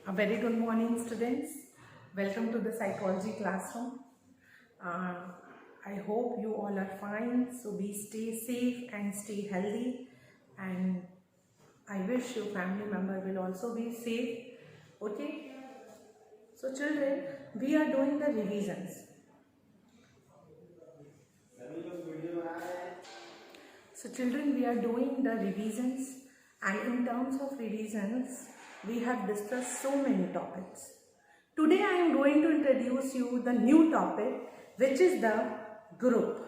A very good morning, students. Welcome to the psychology classroom. I hope you all are fine. So stay safe and stay healthy. And I wish your family member will also be safe. Okay. So children, we are doing the revisions. So children, we are doing the revisions, and in terms of revisions, we have discussed so many topics. Today I am going to introduce you the new topic, which is the group.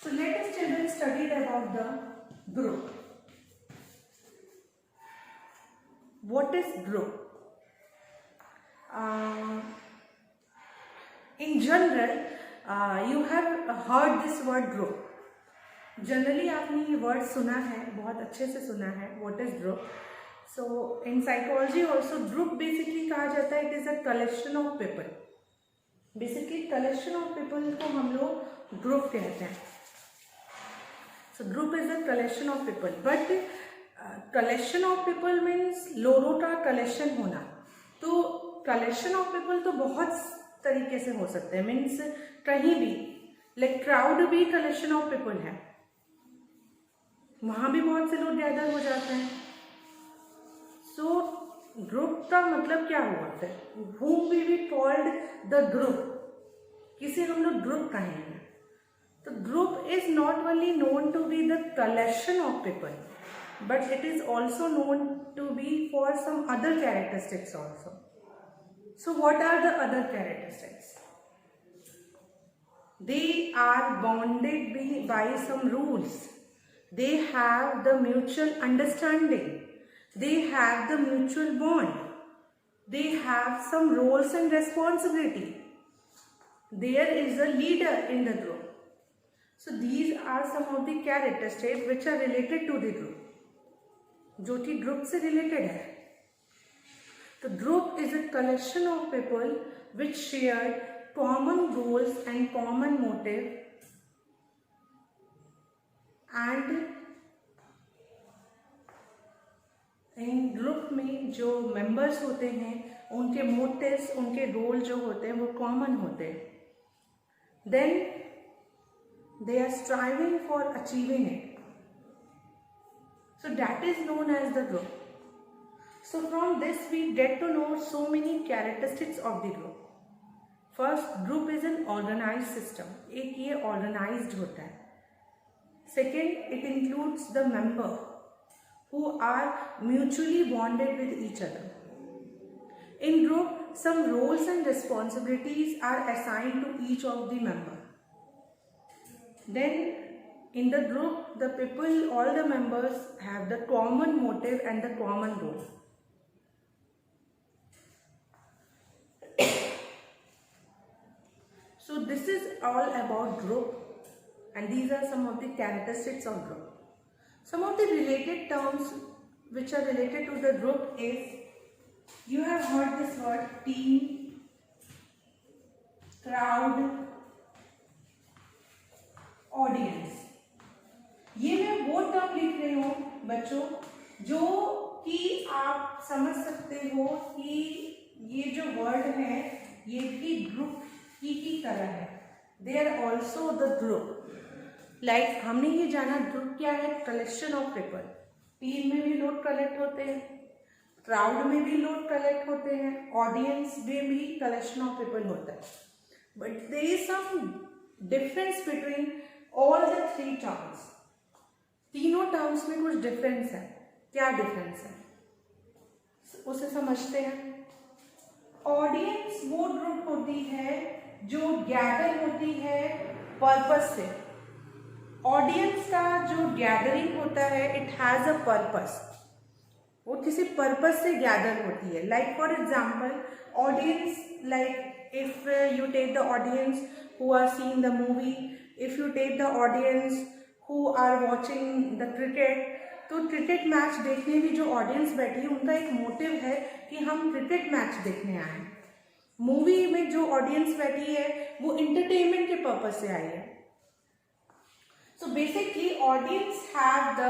So let us children study about the group. What is group? In general, you have heard this word group. Generally आपने ये word सुना है, बहुत अच्छे से सुना है. What is group? So in psychology also group basically कहा जाता है it is a collection of people. Basically collection of people को हम लोग ग्रुप कहते हैं. So group is a collection of people. But collection of people means लोगों का कलेक्शन होना. तो कलेक्शन ऑफ पीपल तो बहुत तरीके से हो सकते हैं. मीन्स कहीं भी लाइक क्राउड भी कलेक्शन ऑफ पीपल है, वहां भी बहुत से लोग गैदर हो जाते हैं. सो ग्रुप का मतलब क्या हुआ फिर? whom we be called the group, किसे हम लोग ग्रुप कहेंगे? तो group is not only known to be the collection of people, but it is also known to be for some other characteristics also. So what are the other characteristics? They are bonded by some rules. They have the mutual understanding. They have the mutual bond. They have some roles and responsibility. There is a leader in the group. So these are some of the characteristics which are related to the group, जो कि group से related है. The group is a collection of people which share common goals and common motive, and in group में जो members होते हैं उनके motives, उनके गोल जो होते हैं वो कॉमन होते हैं. Then they are striving for achieving it. So that is known as the group. So from this we get to know so many characteristics of the group. First, group is an organised system. एक ये organised होता है. Second, it includes the member who are mutually bonded with each other. In group, some roles and responsibilities are assigned to each of the member. Then in the group, the people, all the members have the common motive and the common goal. So this is all about group, and these are some of the characteristics of group. Some of the related terms which are related to the group is, you have heard this word team, crowd, audience. ये मैं वो term लिख रही हूँ बच्चों जो कि आप समझ सकते हो कि ये जो वर्ड है ये भी ग्रुप की तरह है. They are also the group. Like हमने ये जाना ग्रुप क्या है? Collection of people. टीम में भी लोग कलेक्ट होते हैं, क्राउड में भी लोग कलेक्ट होते हैं, ऑडियंस में भी कलेक्शन ऑफ पीपल होता है. But there is some difference between all the three terms. तीनों टर्म्स में कुछ डिफरेंस है. क्या डिफरेंस है उसे समझते हैं. ऑडियंस वो ग्रुप होती है जो गैदर होती है पर्पस से. ऑडियंस का जो गैदरिंग होता है इट हैज अ पर्पस. वो किसी पर्पस से गैदर होती है. Like for example audience, like if you take the audience who are seeing the movie, if you take the audience who are watching the cricket, तो cricket match देखने भी जो audience बैठी है उनका एक मोटिव है कि हम क्रिकेट मैच देखने आए. मूवी में जो ऑडियंस बैठी है वो इंटरटेनमेंट के पर्पस से आई है. So basically audience have the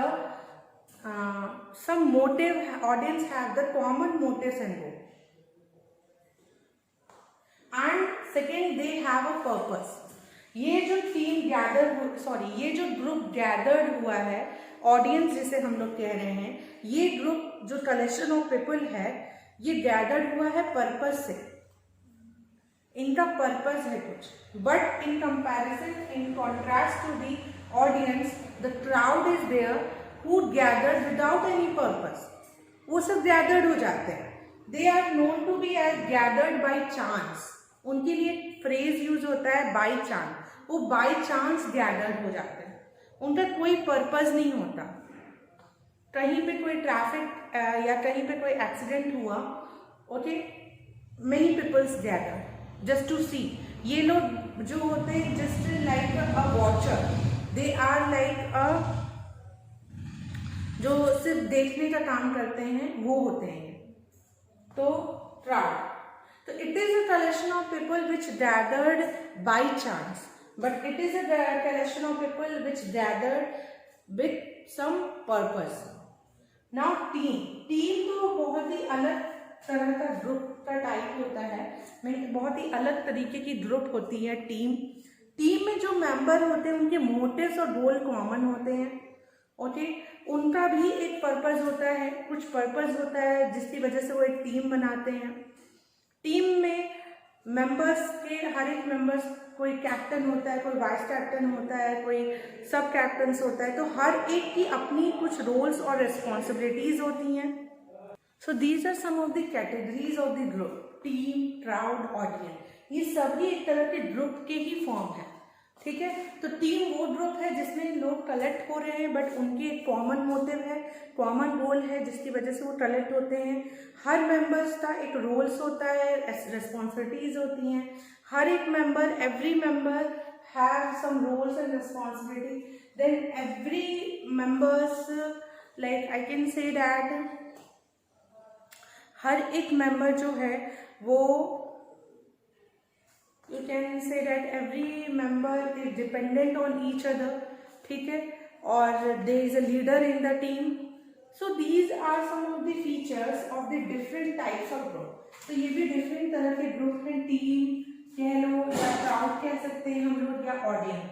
some motive, audience have the common motives and goal. And second, they have a purpose. ये जो टीम ये जो ग्रुप गैदर्ड हुआ है, ऑडियंस जिसे हम लोग कह रहे हैं, ये ग्रुप जो कलेक्शन ऑफ पीपल है, ये गैदर्ड हुआ है पर्पस से. इनका पर्पस है कुछ. But in comparison, in contrast to the audience, the crowd is there who gathered without any purpose. वो सब गैदर्ड हो जाते हैं. They are known to be as gathered by chance. उनके लिए फ्रेज यूज होता है बाई चांस. वो बाई चांस गैदर्ड हो जाते हैं. उनका कोई पर्पस नहीं होता. कहीं पे कोई ट्रैफिक या कहीं पे कोई एक्सीडेंट हुआ, okay, many peoples gather just to see. ये लोग जो होते हैं just like a watcher, they are like a, जो सिर्फ देखने का काम करते हैं, वो होते हैं. तो crowd. So it is a collection of people which gathered by chance, but it is a collection of people which gathered with some purpose. Now team तो बहुत ही अलग तरह का ग्रुप का टाइप होता है. बहुत ही अलग तरीके की ग्रुप होती है टीम. टीम में जो मेंबर होते हैं उनके मोटिव्स और गोल कॉमन होते हैं. ओके, उनका भी एक पर्पस होता है, कुछ पर्पस होता है जिसकी वजह से वो एक टीम बनाते हैं. टीम में मेंबर्स के हर एक मेंबर्स, कोई कैप्टन होता है, कोई वाइस कैप्टन होता है, कोई सब कैप्टन्स होता है. तो हर एक की अपनी कुछ रोल्स और रिस्पॉन्सिबिलिटीज होती हैं. So these are some of the categories of the group. Team, crowd, audience, ये सभी एक तरह के ग्रुप के ही फॉर्म है. ठीक है. तो टीम वो ग्रुप है जिसमें लोग कलेक्ट हो रहे हैं, बट उनके एक कॉमन मोटिव है, कॉमन गोल है, जिसकी वजह से वो कलेक्ट होते हैं. हर मेंबर्स का एक रोल्स होता है, रिस्पॉन्सिबिलिटीज होती हैं. हर एक member, every member have some roles and responsibility. Then every members, like I can say that हर एक मेंबर जो है वो, you can say that every member is dependent on each other. ठीक है. और there is a leader in the team. So these are some of the features of the different types of group. तो ये भी different तरह के group हैं. Team कह लो या क्राउड कह सकते हैं हम लोग, या audience.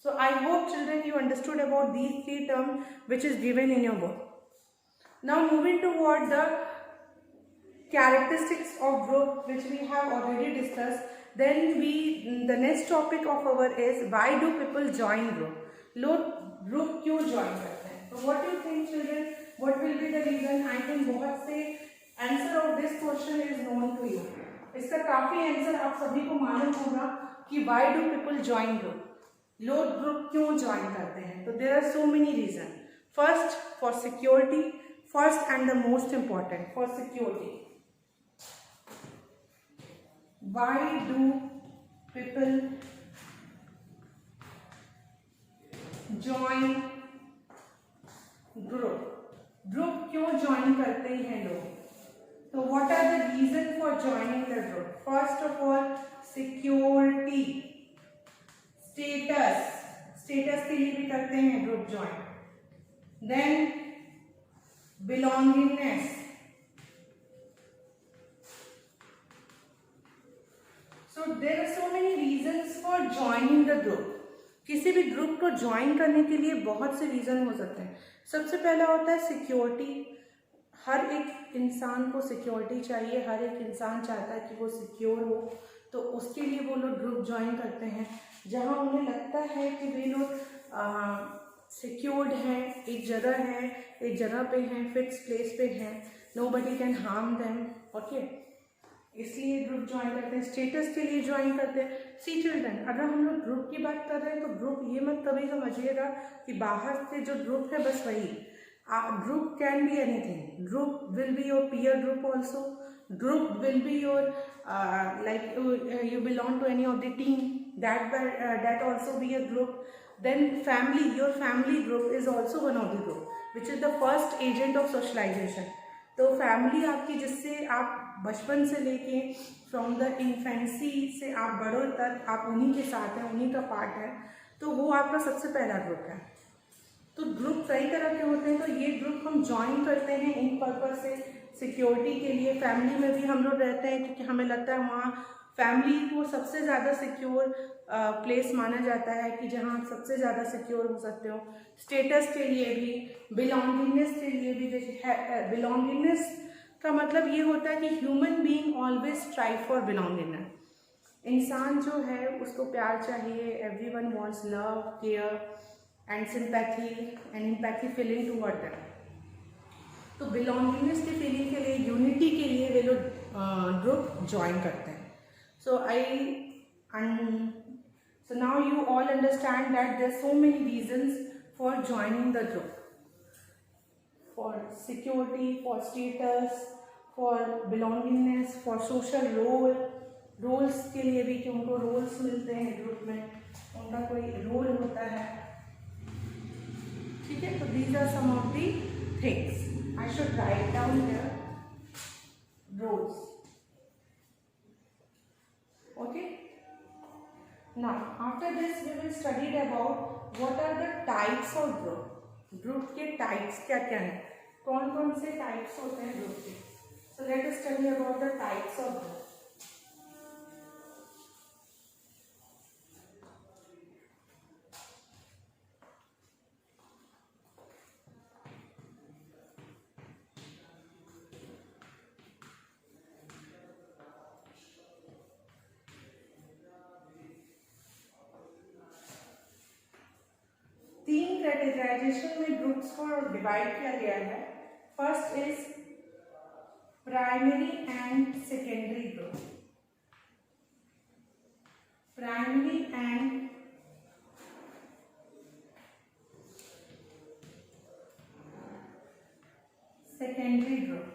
So I hope children you understood about these three terms which is given in your book. Now moving toward the characteristics of group which we have already discussed. Then the next topic of our is why do people join group. लोग group क्यों join करते हैं? So what do you think children? What will be the reason? I think बहुत से answer of this question is known to you. इसका काफी answer आप सभी को मालूम होगा कि why do people join group. लोग ग्रुप क्यों ज्वाइन करते हैं? तो there are so many reasons. First, for security. First and the most important, for security. Why do people join group? Group क्यों ज्वाइन करते हैं लोग? तो what are the reason for joining the group? First of all, security, status के लिए भी करते हैं group join. Then belongingness. So there are so many reasons for joining the group. किसी भी ग्रुप को ज्वाइन करने के लिए बहुत से रीज़न हो सकते हैं. सबसे पहला होता है सिक्योरिटी. हर एक इंसान को सिक्योरिटी चाहिए. हर एक इंसान चाहता है कि वो सिक्योर हो, तो उसके लिए वो लोग ग्रुप ज्वाइन करते हैं जहाँ उन्हें लगता है कि वे लोग सिक्योर्ड हैं, एक जगह पे हैं, फिक्स प्लेस पे हैं, nobody can harm them. Okay, इसलिए ग्रुप ज्वाइन करते हैं. स्टेटस के लिए ज्वाइन करते हैं. सी चिल्ड्रन, अगर हम लोग ग्रुप की बात कर रहे हैं तो ग्रुप ये मत कभी समझिएगा कि बाहर से जो ग्रुप है बस वही. Group can be anything. Group will be your peer group also. Group will be your like you belong to any of the team, that also be a group. Then family, your family group is also one of the group, which is the first agent of socialization. तो family आपकी, जिससे आप बचपन से लेके from the infancy से आप बड़ों तक आप उन्हीं के साथ हैं, उन्हीं का पार्ट है, तो वो आपका सबसे पहला ग्रुप है. तो ग्रुप कई तरह के होते हैं, तो ये ग्रुप हम ज्वाइन करते हैं इन पर्पज से, सिक्योरिटी के लिए। फैमिली में भी हम लोग रहते हैं क्योंकि हमें लगता है वहाँ फैमिली को सबसे ज़्यादा सिक्योर प्लेस माना जाता है कि जहाँ आप सबसे ज़्यादा सिक्योर हो सकते हो। स्टेटस के लिए भी, बिलोंगिंगनेस के लिए भी। बिलोंगिंगनेस का मतलब ये होता है कि human being always strive for belongingness. इंसान जो है उसको प्यार चाहिए, everyone wants love, care and sympathy and empathy feeling toward them. तो बिलोंगिंगनेस की फीलिंग के लिए, यूनिटी के लिए वे लोग ग्रुप ज्वाइन करते हैं। So now you all understand that there are so many reasons for joining the group: for security, for status, for belongingness, for social roles के लिए भी कि उनको roles मिलते हैं ग्रुप में, उनका कोई रोल होता है, ठीक है। तो these are some of the things. I should write down here roles. Okay. Now after this we will study about what are the types of group. Group के टाइप्स क्या क्या हैं, कौन कौन से टाइप्स होते हैं ग्रुप के। So let us study about the types of group. तीन कैटेगराइजेशन में ग्रुप्स को डिवाइड किया गया है। First is primary and secondary group. Primary and secondary group.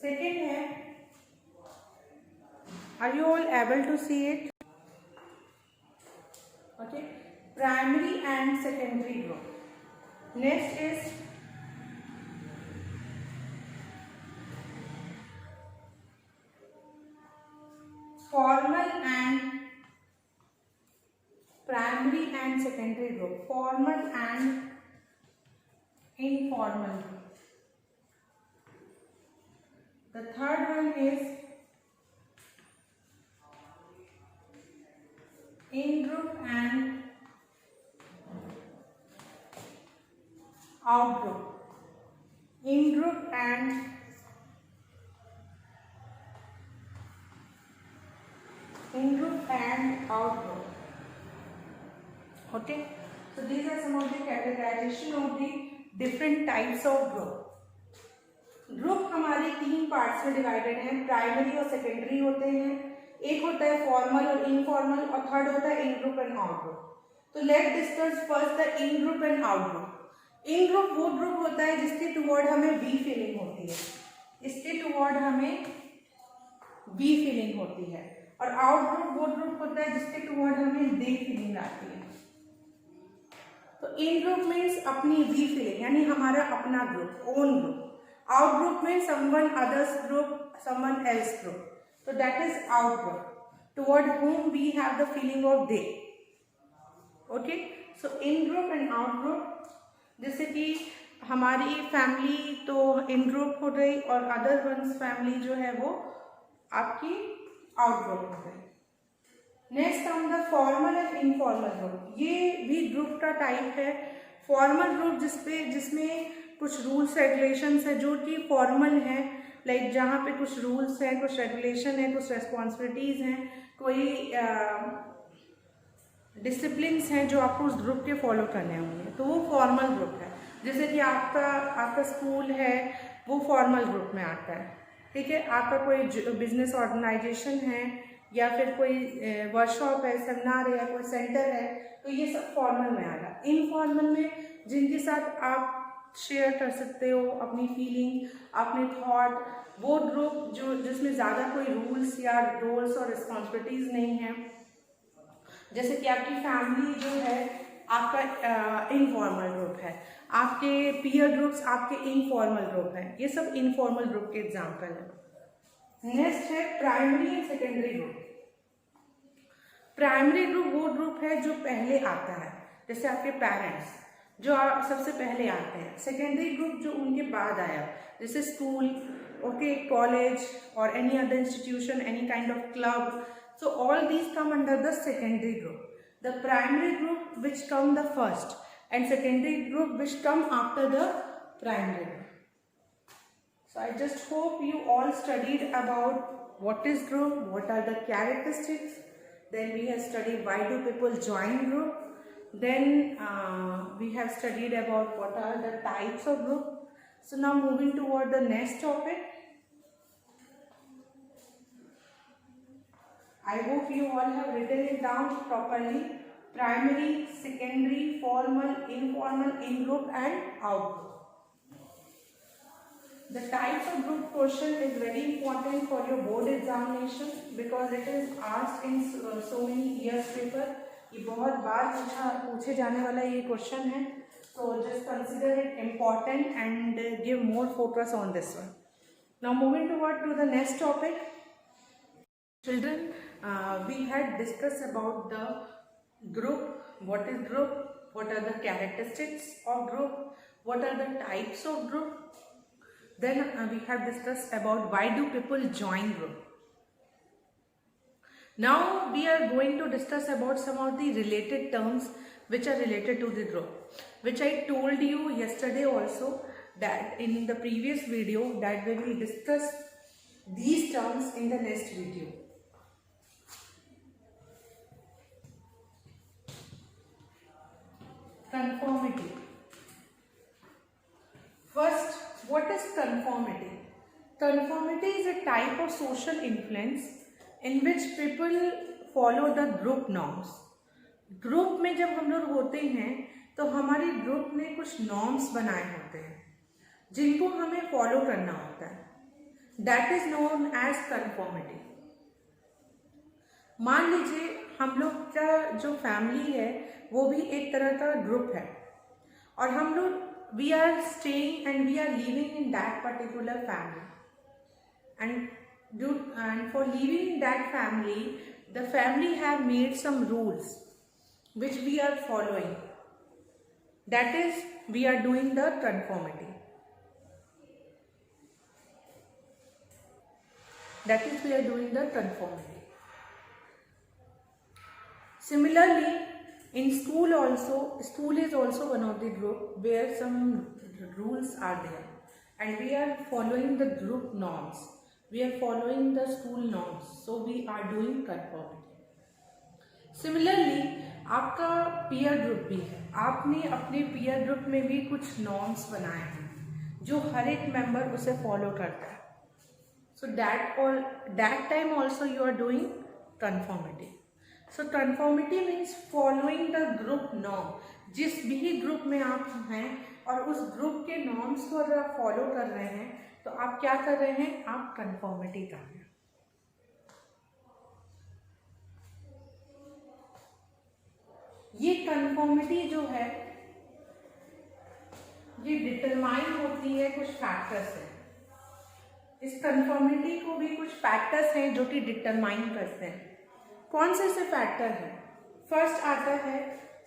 Second है, are you all able to see it? Okay, primary and secondary group. Next is formal and primary and secondary group. Formal and informal group. The third one is in-group and out-group. In-group and out-group. Okay, so these are some of the categorization of the different types of group. Group हमारे तीन parts में divided हैं, primary और secondary होते हैं। एक होता है फॉर्मल और इनफॉर्मल, और थर्ड होता है इन ग्रुप एंड आउट ग्रुप। तो let discuss first the in group and out group. In group वो ग्रुप होता है जिसके टुवर्ड हमें वी फीलिंग होती है, इसके टुवर्ड हमें वी फीलिंग होती है। और आउट ग्रुप वो ग्रुप होता है जिसके टुवर्ड हमें दे फीलिंग आती है। तो इन ग्रुप मीन्स अपनी वी फीलिंग, यानी हमारा अपना group, own group. Out group में someone others group, someone else group. So that is out group, toward whom we have the feeling of they. Okay, so in group and out group, जैसे कि हमारी family तो इन group हो गई और other ones family जो है वो आपकी आउट ग्रुप हो गई। Next on the formal and informal group. ये भी ग्रुप का टाइप है। फॉर्मल ग्रुप जिसमें कुछ रूल्स रेगुलेशंस है जो कि फॉर्मल है, लाइक जहाँ पे कुछ रूल्स हैं, कुछ रेगुलेशन है, कुछ रेस्पॉन्सिबिलिटीज़ हैं, कोई डिसिप्लिन्स हैं जो आपको उस ग्रुप के फॉलो करने होंगे, तो वो फॉर्मल ग्रुप है। जैसे कि आपका स्कूल है, वो फॉर्मल ग्रुप में आता है, ठीक है। आपका कोई बिजनेस ऑर्गेनाइजेशन है या फिर कोई वर्कशॉप है, सेमिनार है या कोई सेंटर है, तो ये सब फॉर्मल में आएगा। इनफॉर्मल में जिनके साथ आप शेयर कर सकते हो अपनी फीलिंग, अपने थॉट, वो ग्रुप जिसमें ज़्यादा कोई रूल्स या रोल्स और रिस्पॉन्सिबिलिटीज़ नहीं है। जैसे कि आपकी फैमिली जो है आपका इनफॉर्मल ग्रुप है, आपके पीयर ग्रुप्स आपके इनफॉर्मल ग्रुप हैं, ये सब इनफॉर्मल ग्रुप के एग्जाम्पल है। नेक्स्ट है primary and secondary group. Primary group वो ग्रुप है जो पहले आता है, जैसे आपके पेरेंट्स जो सबसे पहले आते हैं, सेकेंडरी ग्रुप जो उनके बाद आया, जैसे स्कूल, ओके, कॉलेज और any other institution, any kind of club, so all these come under the secondary group. The primary group which come the first and secondary group which come after the primary group. So I just hope you all studied about what is group, what are the characteristics, then we have studied why do people join group, then we have studied about what are the types of group. So now moving toward the next topic. I hope you all have written it down properly. Primary, secondary, formal, informal, in-group and out-group. The types of group question is very important for your board examination because it is asked in so many years paper. ये बहुत बार पूछे जाने वाला ये question है, so just consider it important and give more focus on this one. Now moving to the next topic. Children, we had discussed about the group, what is group, what are the characteristics of group, what are the types of group. Then we have discussed about why do people join group. Now we are going to discuss about some of the related terms which are related to the group, which I told you yesterday also that in the previous video that we will discuss these terms in the next video. Conformity. First, what is conformity? Conformity is a type of social influence in which people follow the group norms. Group में जब हम लोग होते हैं तो हमारे group ने कुछ नॉर्म्स बनाए होते हैं जिनको हमें फॉलो करना होता है. That is known as conformity. मान लीजिए हम लोग का जो फैमिली है वो भी एक तरह का ग्रुप है और हम लोग we are staying and we are living in that particular family, and for living in that family, the family have made some rules which we are following. That is, we are doing the conformity. That is, we are doing the conformity. Similarly, in school also, school is also one of the group where some rules are there and we are following the group norms. We are following the school norms. So we are doing conformity. Similarly, आपका peer group भी है. आपने अपने peer group में भी कुछ norms बनाए हैं जो हर एक member उसे follow करता है. So that time also you are doing conformity. So conformity means following the group norm. जिस भी ग्रुप में आप हैं और उस ग्रुप के नॉर्म्स को अगर आप फॉलो कर रहे हैं तो आप क्या कर रहे हैं, आप कंफॉर्मिटी कर रहे हैं. ये कंफॉर्मिटी जो है ये डिटरमाइन होती है कुछ फैक्टर्स से. इस कंफॉर्मिटी को भी कुछ फैक्टर्स हैं जो कि डिटरमाइन करते हैं. कौन से फैक्टर है? फर्स्ट आता है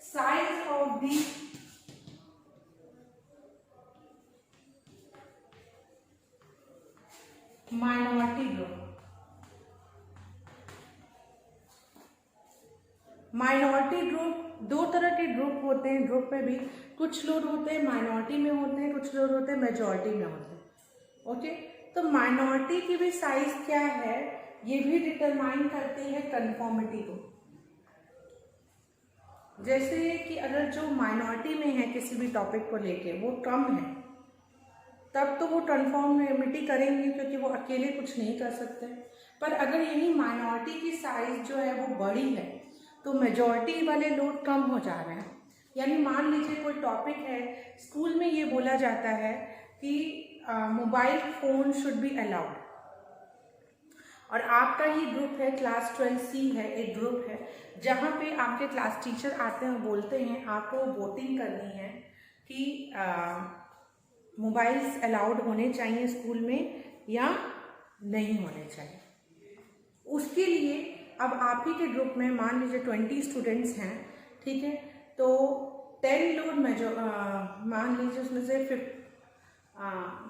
size of the minority group. Minority group दो तरह के ग्रुप होते हैं. ग्रुप में भी कुछ लोग होते हैं माइनॉरिटी में होते हैं, कुछ लोग होते हैं मेजॉरिटी में होते हैं. ओके, तो माइनॉरिटी की भी साइज क्या है ये भी डिटरमाइन करती है कंफॉर्मिटी को. जैसे कि अगर जो माइनॉरिटी में है किसी भी टॉपिक को लेके वो कम है तब तो वो कंफॉर्मिटी करेंगे क्योंकि वो अकेले कुछ नहीं कर सकते. पर अगर यही माइनॉरिटी की साइज जो है वो बड़ी है तो मेजॉरिटी वाले लोग कम हो जा रहे हैं. यानी मान लीजिए कोई टॉपिक है, स्कूल में ये बोला जाता है कि mobile phone should be allowed और आपका ही ग्रुप है क्लास 12C है, एक ग्रुप है जहाँ पे आपके क्लास टीचर आते हैं बोलते हैं आपको वोटिंग करनी है कि मोबाइल्स अलाउड होने चाहिए स्कूल में या नहीं होने चाहिए. उसके लिए अब आप ही के ग्रुप में मान लीजिए 20 स्टूडेंट्स हैं, ठीक है, तो 10 लोग मान लीजिए उसमें से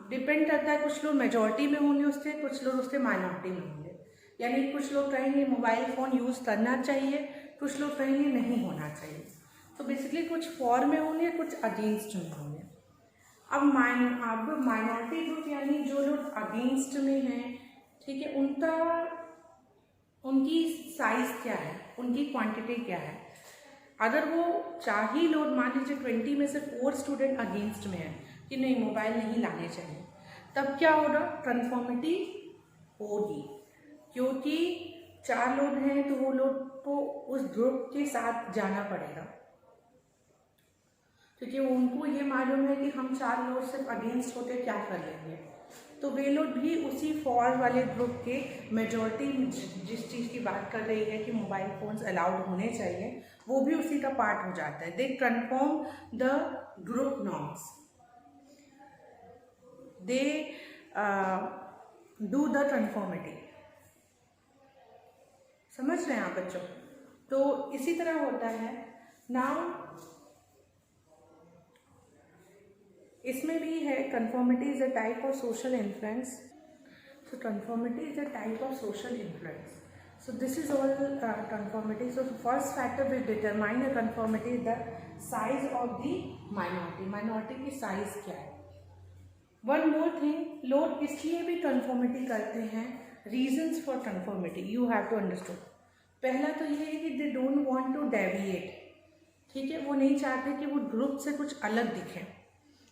डिपेंड करता है, कुछ लोग मेजॉरिटी में होंगे उससे, कुछ लोग उससे माइनॉरिटी में होंगे। यानी कुछ लोग कहेंगे मोबाइल फ़ोन यूज़ करना चाहिए, कुछ लोग कहेंगे नहीं होना चाहिए। तो बेसिकली कुछ फॉर में होंगे, कुछ अगेंस्ट में होंगे। अब माइनॉरिटी ग्रुप यानी जो लोग अगेंस्ट में हैं, ठीक है, उनकी साइज़ क्या है, उनकी क्वांटिटी क्या है। अगर वो 4 ही लोग, मान लीजिए 20 में से 4 स्टूडेंट अगेंस्ट में है कि नहीं मोबाइल नहीं लाने चाहिए, तब क्या होगा, कन्फर्मिटी होगी, क्योंकि 4 लोग हैं तो वो लोग को उस ग्रुप के साथ जाना पड़ेगा, क्योंकि उनको ये मालूम है कि हम 4 लोग सिर्फ अगेंस्ट होते क्या कर लेंगे। तो वे लोग भी उसी फॉर वाले ग्रुप के मेजॉरिटी जिस चीज़ की बात कर रही है कि मोबाइल फ़ोन्स अलाउड होने चाहिए, वो भी उसी का पार्ट हो जाता है। दे confirm the group norms, they do the conformity. समझ रहे हैं आप बच्चों? तो इसी तरह होता है। नाउ इसमें भी है conformity is a type of social influence. So conformity is a type of social influence. So this is all conformity. So the first factor will determine a conformity is the size of the minority. Minority की size क्या है? One more thing, लोग इसलिए भी conformity करते हैं, reasons for conformity you have to understand. पहला तो ये है कि they don't want to deviate, ठीक है, वो नहीं चाहते कि वो ग्रुप से कुछ अलग दिखे,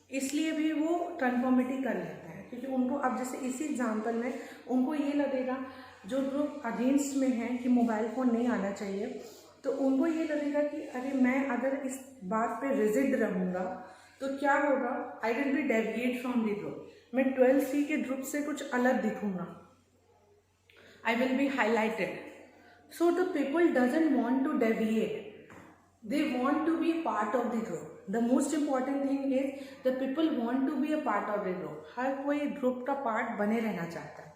इसलिए भी वो कन्फर्मिटी कर लेता है। क्योंकि उनको, अब जैसे इसी एग्जांपल में उनको ये लगेगा, जो ग्रुप अगेंस्ट में है कि मोबाइल फ़ोन नहीं आना चाहिए, तो उनको ये लगेगा कि अरे मैं अगर इस बात पे रिजिड रहूँगा तो क्या होगा, I will be deviate from the group, मैं 12C के ग्रुप से कुछ अलग दिखूँगा, I will be highlighted. So the people doesn't want to deviate, they want to be a part of the group. The most important thing is the people want to be a part of the group. हर कोई group का part बने रहना चाहता है,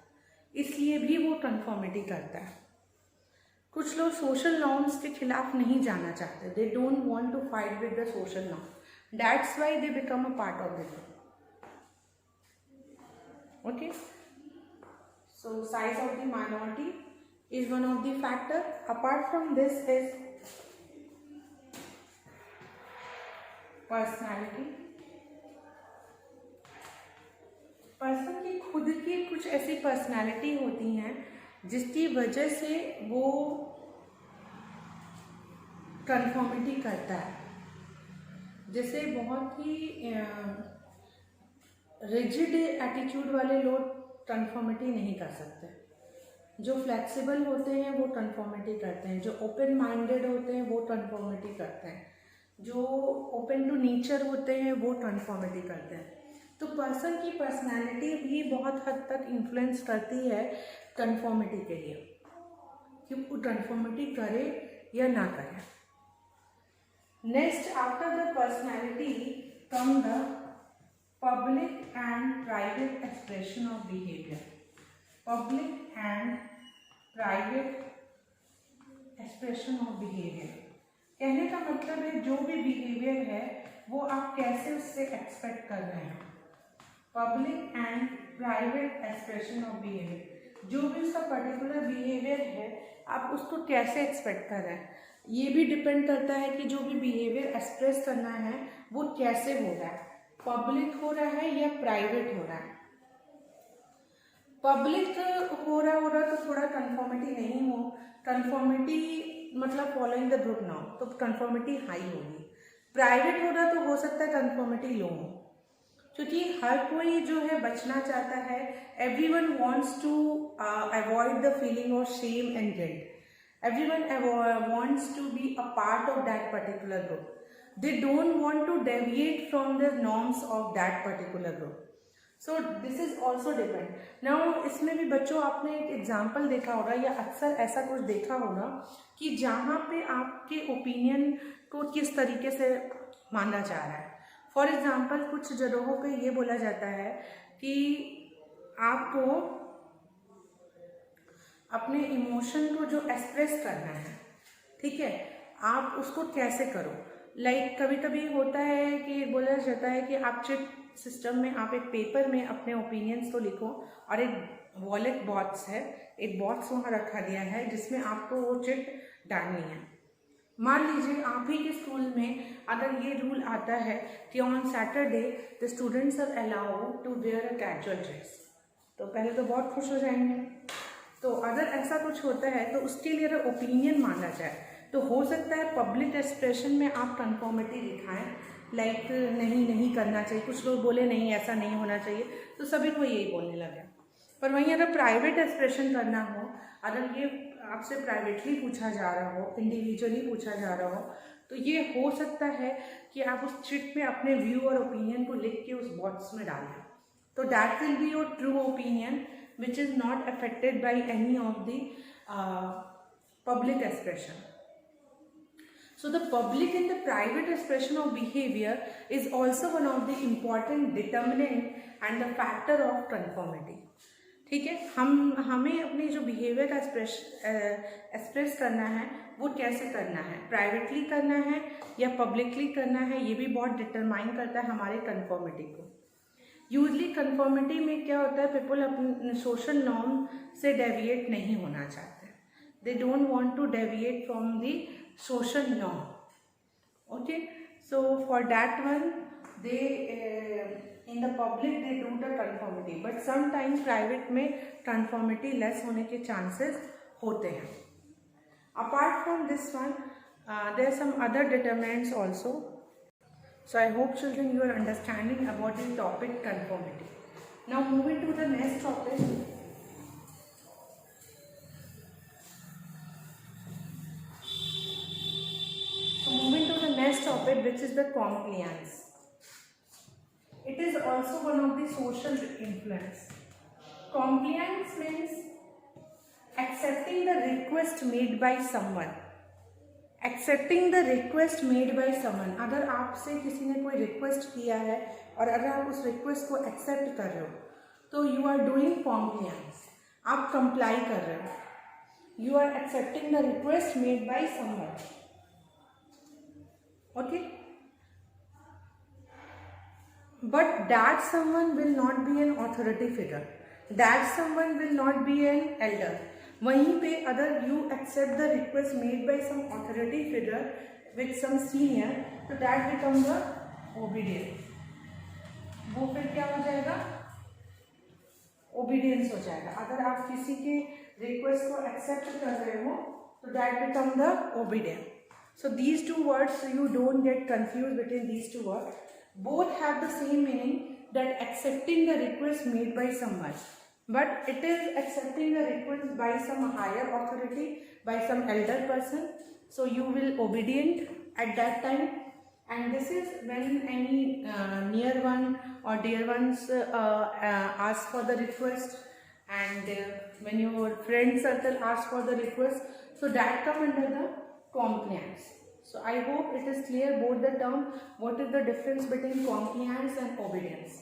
इसलिए भी वो conformity करता है। कुछ लोग सोशल नॉर्म्स के खिलाफ नहीं जाना चाहते, they don't want to fight with the social norm, that's why they become a part of the group. Okay, so size of the minority is one of the factor. Apart from this is personality. Person की खुद की कुछ ऐसी personality होती हैं जिसकी वजह से वो कन्फर्मिटी करता है। जैसे बहुत ही रिजिड एटीट्यूड वाले लोग कन्फर्मिटी नहीं कर सकते, जो फ्लेक्सिबल होते हैं वो कन्फर्मिटी करते हैं, जो ओपन माइंडेड होते हैं वो कन्फर्मिटी करते हैं, जो ओपन टू नेचर होते हैं वो कन्फर्मिटी करते हैं। तो पर्सन की पर्सनैलिटी भी बहुत हद तक इन्फ्लुएंस करती है कन्फर्मिटी के लिए, कि वो कन्फर्मिटी करे या ना करे। Next, after the personality come the public and private expression of behaviour. Public and private expression of behaviour कहने का मतलब है जो भी बिहेवियर है वो आप कैसे उससे एक्सपेक्ट कर रहे हैं। Public and private expression of behaviour, जो भी उसका पर्टिकुलर बिहेवियर है आप उसको कैसे एक्सपेक्ट कर रहे हैं, ये भी डिपेंड करता है कि जो भी बिहेवियर एक्सप्रेस करना है वो कैसे हो रहा है, पब्लिक हो रहा है या प्राइवेट हो रहा है। पब्लिक हो रहा तो थोड़ा कन्फर्मिटी नहीं हो, कन्फर्मिटी मतलब फॉलोइंग द ग्रुप नाउ, तो कन्फर्मिटी हाई होगी। प्राइवेट हो रहा तो हो सकता है कन्फर्मिटी लो हो, क्योंकि हर कोई जो है बचना चाहता है। Everyone wants to avoid the feeling of shame and guilt, everyone wants to be a part of that particular group, they don't want to deviate from the norms of that particular group, so this is also depend। now इसमें भी बच्चों आपने एक example देखा होगा या अक्सर ऐसा कुछ देखा होगा कि जहाँ पे आपके ओपिनियन को किस तरीके से माना जा रहा है। फॉर एग्जाम्पल कुछ जगहों पे ये बोला जाता है कि आपको अपने इमोशन को जो एक्सप्रेस करना है, ठीक है, आप उसको कैसे करो। कभी कभी होता है कि बोला जाता है कि आप चिट सिस्टम में आप एक पेपर में अपने ओपिनियंस को लिखो और एक वॉलेट बॉक्स है, एक बॉक्स वहाँ रखा गया है जिसमें आपको वो चिट डालनी है। मान लीजिए आप ही के स्कूल में अगर ये रूल आता है कि on Saturday the students are allowed to wear a casual dress, तो पहले तो बहुत खुश हो जाएंगे। तो अगर ऐसा कुछ होता है तो उसके लिए अगर ओपिनियन माना जाए तो हो सकता है पब्लिक एक्सप्रेशन में आप कन्फॉर्मिटी दिखाएं, नहीं करना चाहिए। कुछ लोग बोले नहीं ऐसा नहीं होना चाहिए, तो सभी को यही बोलने लगे। पर वहीं अगर प्राइवेट एक्सप्रेशन करना हो, अगर ये आपसे प्राइवेटली पूछा जा रहा हो, इंडिविजुअली पूछा जा रहा हो, तो ये हो सकता है कि आप उस चिट में अपने व्यू और ओपिनियन को लिख के उस बॉक्स में डालें। तो that will be your true opinion which is not affected by any of the public expression. So the public and the private expression of behavior is also one of the important determinant and the factor of conformity. ठीक है, हमें अपने जो behaviour का express करना है वो कैसे करना है, प्राइवेटली करना है या पब्लिकली करना है, ये भी बहुत डिटरमाइन करता है हमारे कन्फॉर्मिटी को। यूजली कन्फॉर्मिटी में क्या होता है, पीपल अपने सोशल नॉर्म से डेविएट नहीं होना चाहते, they don't want to deviate from the social norm. Okay, so for that one they in the public they do the conformity, but sometime private में कन्फॉर्मिटी लेस होने के chances होते हैं। Apart from this one there are some other determinants also. So I hope children you are understanding about the topic conformity. Now moving to the next topic. So moving to the next topic, which is the compliance. It is also one of the social influence. Compliance means accepting the request made by someone. Accepting the request made by someone, अगर आपसे किसी ने कोई request किया है और अगर आप उस रिक्वेस्ट को एक्सेप्ट कर रहे हो तो यू आर डूइंग कॉम्प्लायंस, आप कंप्लाई कर रहे हो, you are accepting the request made by someone. Okay, but that someone will not be an authority figure, that someone will not be an elder. वहीं पे अगर you accept the request made by some authority figure with some senior, तो that become the obedience. वो फिर क्या हो जाएगा, obedience हो जाएगा. अगर आप किसी के रिक्वेस्ट को एक्सेप्ट कर रहे हो तो that become the obedience. So these two words you don't get confuse between these two words. Both have the same meaning, that accepting the request made by someone, but it is accepting the request by some higher authority, by some elder person, so you will obedient at that time. And this is when any near one or dear ones ask for the request, and when your friend circle ask for the request, so that come under the compliance. So I hope it is clear both the term, what is the difference between compliance and obedience.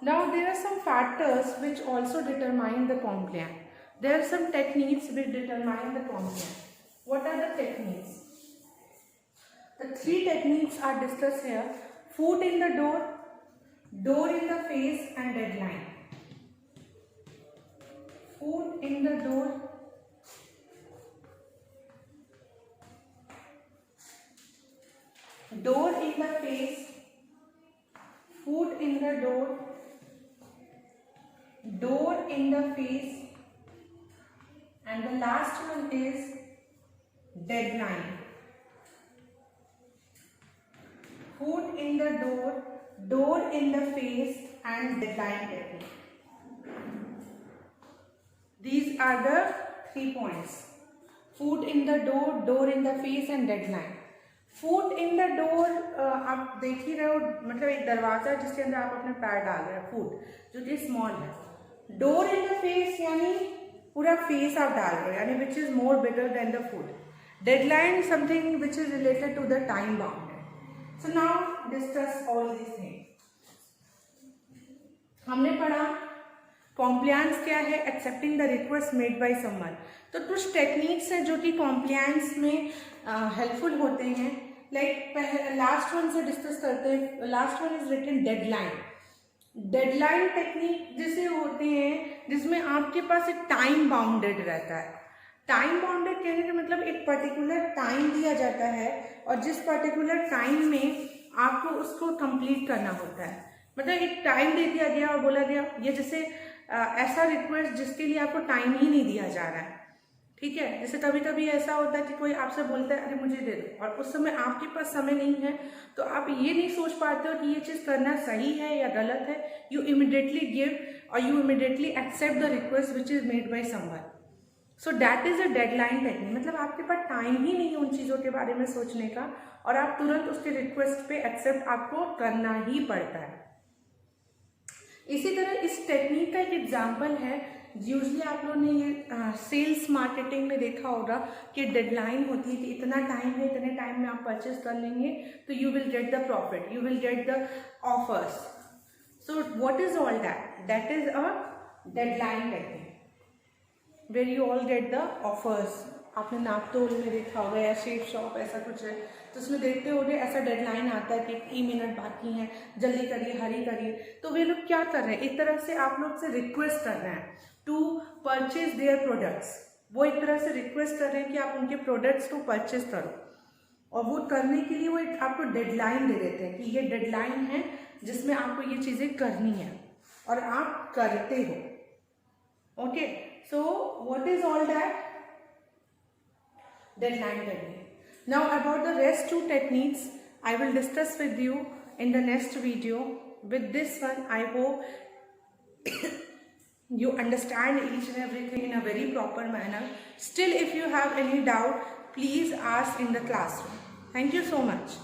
Now there are some factors which also determine the compliance. There are some techniques which determine the compliance. What are the techniques? The three techniques are discussed here: foot in the door, door in the face, and deadline. Foot in the door, door in the face, foot in the door, door in the face, and the last one is deadline. Foot in the door, door in the face, and deadline technique. These are the 3 points: foot in the door, door in the face, and deadline. Foot in the door, आप देख ही रहे हो, मतलब एक दरवाज़ा जिसके अंदर आप अपने पैर डाल रहे हैं, फूट जो कि स्मॉल है. डोर इन द फेस यानी पूरा फेस आप डाल रहे हो, यानी which is more bigger than the foot. Deadline something which is related to the time bounded. So now discuss all this things. हमने पढ़ा कॉम्प्लायंस क्या है, accepting the request made by someone. तो कुछ टेक्निक्स हैं जो कि कॉम्प्लायंस में हेल्पफुल होते हैं. लाइक लास्ट वन से डिस्कस करते हैं. Last one is written deadline. Deadline technique जिसे होते हैं जिसमें आपके पास एक टाइम बाउंडेड रहता है. टाइम बाउंडेड कहने का मतलब एक पर्टिकुलर टाइम दिया जाता है और जिस पर्टिकुलर टाइम में आपको उसको कंप्लीट करना होता है. मतलब एक टाइम दे दिया गया और बोला गया ये जैसे ऐसा रिक्वेस्ट जिसके लिए आपको टाइम ही नहीं दिया जा रहा है. ठीक है, जैसे कभी कभी ऐसा होता है कि कोई आपसे बोलता है अरे मुझे दे दो, और उस समय आपके पास समय नहीं है, तो आप ये नहीं सोच पाते हो कि ये चीज़ करना सही है या गलत है. यू इमिडिएटली गिव और you immediately accept the request which is made by someone. So that is a deadline technique. मतलब आपके पास टाइम ही नहीं है उन चीज़ों के बारे में सोचने का और आप तुरंत उसके रिक्वेस्ट पे एक्सेप्ट आपको करना ही पड़ता है. इसी तरह इस टेक्निक का एक एग्जाम्पल है, यूजली आप लोगों ने ये सेल्स मार्केटिंग में देखा होगा कि डेडलाइन होती है कि इतना टाइम है, इतने टाइम में आप परचेस कर लेंगे तो you will get the profit, you will get the offers. So what is all that? That is a deadline technique where you all get the offers. आपने नापतोल में देखा होगा या शेप शॉप ऐसा कुछ है तो उसमें देखते होंगे ऐसा डेडलाइन आता है कि 3 मिनट बाकी हैं, जल्दी करिए, हरी करिए. तो वे लोग क्या कर रहे हैं, एक तरह से आप लोग से रिक्वेस्ट कर रहे हैं टू परचेज देयर प्रोडक्ट्स. वो एक तरह से रिक्वेस्ट कर रहे हैं कि आप उनके प्रोडक्ट्स को परचेज करो और वो करने के लिए वो एक आपको डेडलाइन दे देते हैं कि ये डेडलाइन है जिसमें आपको ये चीज़ें करनी है और आप करते हो. Okay, so what is all that? Deadline technique. Now about the rest 2 techniques I will discuss with you in the next video. With this one I hope you understand each and everything in a very proper manner. Still if you have any doubt please ask in the classroom. Thank you so much.